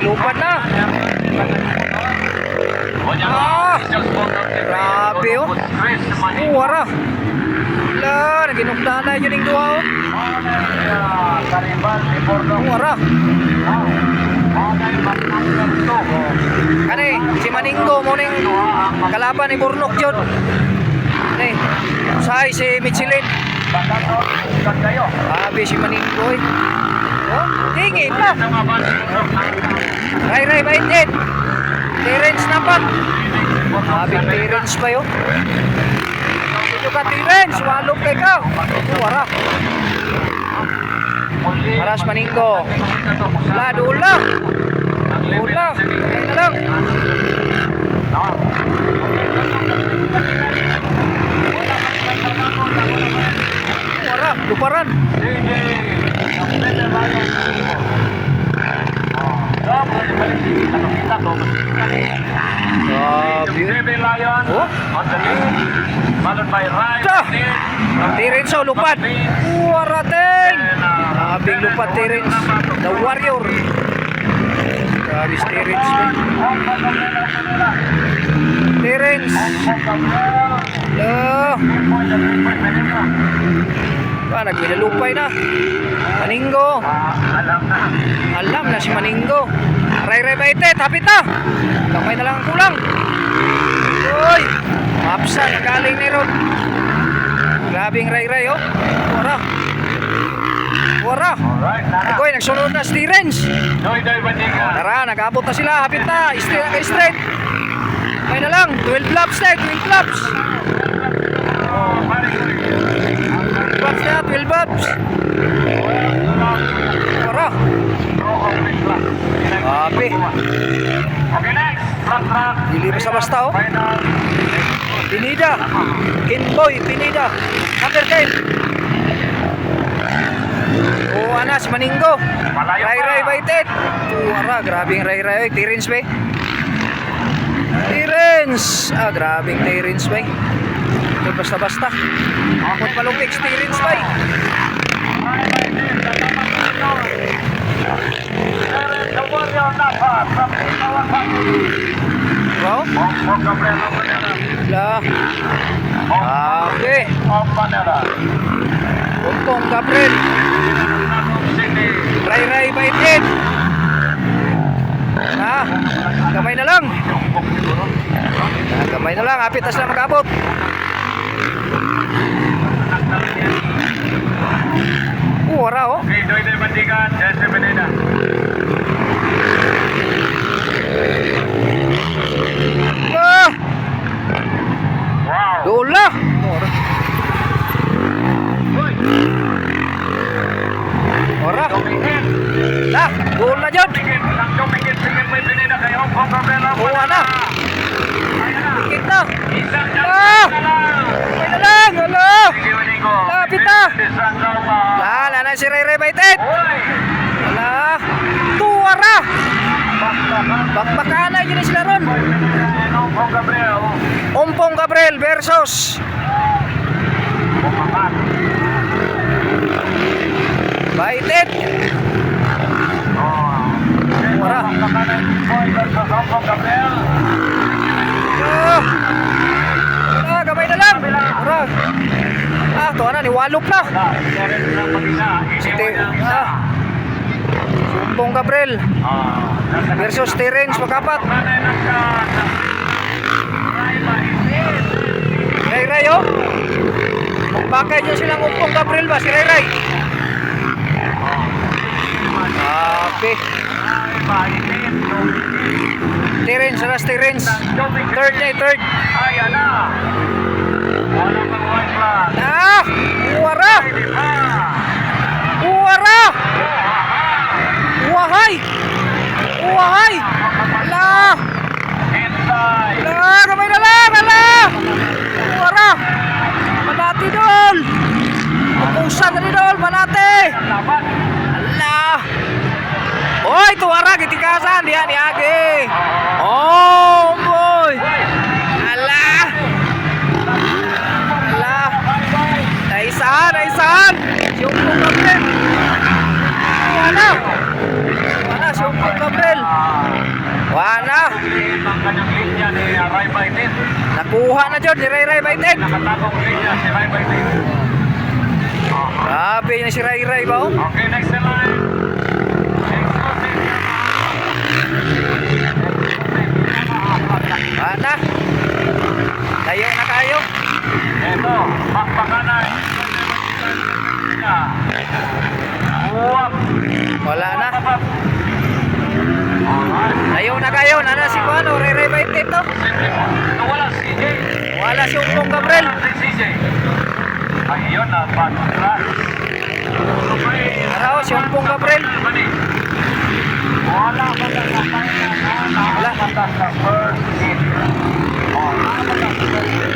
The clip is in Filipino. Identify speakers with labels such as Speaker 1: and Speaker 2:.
Speaker 1: Lupad na. Grabe oh. Wara. Lah, naginugdahan na yun yung duha oh. Wara. Kani, si Maninggo mo ning kalaban ni Burnok yun. Kani, usahay si Michelin. Grabe si Maninggo eh. Oh, tingin na. Ray baitin. Terence napat. Abing Terence pa yun. Sino ka Terence? Walog kay ka. Wara. Paras Maninggo. Dula. Ayun na lang. Wara, luparan. Terence oh, lupad. Warating. Abing lupad Terence. The Warrior. Grabe si Terence. Terence. Nagminalupay na. Maninggo. Alam na si Maninggo. Ray baitet, hapit na. Kamay na lang ang kulang. Uy, mapsa, nagaling ni Rod. Grabing Ray oh. Wara. Agoy, nagsunod na si Terence. Tara, nag-abot na sila. Hapit na, straight. Kamay na lang, 12 laps na, 12 laps. 12 laps. Wara. Ape. Dili basta-basta oh. Pinida. Kinboy, Pinida. Undertail. Oh, ana si Maninggo. Ray baitet. Wara, grabing Ray. Terence ba? Terence. Grabing Terence ba? Ito basta-basta. Akot palupik Terence ba? Wow. Lah. Okay. Umpong Gabriel. Ray baitin. Kamay na lang. Kamay na lang. Hapit na sila mag-abot. Wara oh. Dula. Ora. Lah, gol na jud. Buwan na. Dikit na. May na lang. Lapit na. Na si Ray baitet. Ala. Tuwara. Bakbakana yun sila ron. Umpong Gabriel versus Baitet. Wara. Gamay na lang. Wara. Ito na, niwalop na. Umpong Gabriel versus Terence Magapat. Ray oh. Magbakay nyo silang Umpong Gabriel ba si Ray? Okay. Terence, alas Terence. Third. Wara. Wahay. Ala. Kamay na lang. Ala. Wara. Manati dol. Pupusan na ni dol. Manati. Ala. Oy, tuwara. Kitikasan. Diyan ni Agi. Oh, boy. Ala. Naisahan. Yung Gabriel. Wala si Umpong Gabriel.
Speaker 2: Ray Baitin.
Speaker 1: Nakuha na dyan ni Ray Ray Baited.
Speaker 2: Nakatagong linya si Ray Baitin.
Speaker 1: Grabe na si Ray Ray ba oh?
Speaker 2: Okay, next in line.
Speaker 1: Na. Tayo na kayo.
Speaker 2: Ito, makpakanan. Uwap.
Speaker 1: Wala na.
Speaker 2: Alright.
Speaker 1: Tayo na kayo. Nana si Kuano, Ray Ray Baited to.
Speaker 2: Wala si CJ.
Speaker 1: Wala si Umpong Gabriel.
Speaker 2: Wala si CJ. Ayun na, patras.
Speaker 1: Araw si Umpong Gabriel.
Speaker 2: Wala ba na kapay na wala ba na sa first hit? Wala ba na sa first hit?